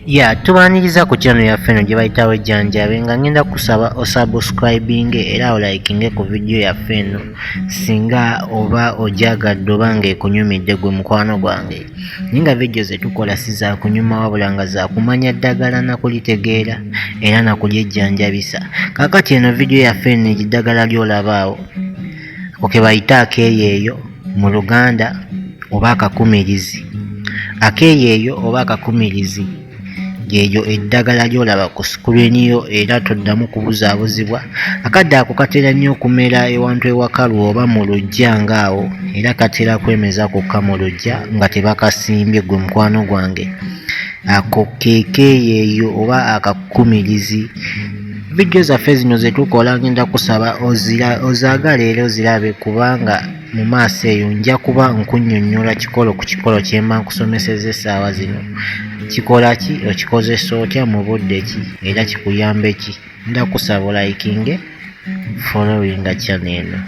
Tubaniriza ku channel yaffe eno gye bayita Wejjanjabe nga ngenda kusaba osubscribing era olikinge ku video yaffe eno singa oba ojagadde oba nga ekunyumidde gwe mukwano gwange. Ninga video ze tukola si za kunyuma wabula nga za kumanya ddagala na kulitegeera era na kulyejjanjabisa. Kaakati eno video yaffe eno eddagala ly'olabaawo ke bayita akeeyeeyo mu Luganda oba akakumirizi. Akeeyeeyo oba akakumirizi yeyo eddagala ly'olaba ku screen yo era toddamu kubuzaabuzibwa. Akadde ako katera nnyo okumera ewantu ewakalu oba mu luggya ng'awo era katera kwemeza kokka mu luggya nga tebakasimbye gwe mukwano gwange. Ako keekeeyeeyo oba akakumirizi. Video zaffe zino ze tukola ngenda kusaba ozaagala era ozirabe kubanga mu maaso eyo nja kuba nkunnyonnyola kikolo ku kikolo kye mba nkusomesezza essaawa zino. Kikola ki, okikozesa otya, mu budde ki era kikuyambe ki. Ndakusaba olikinge following channel eno.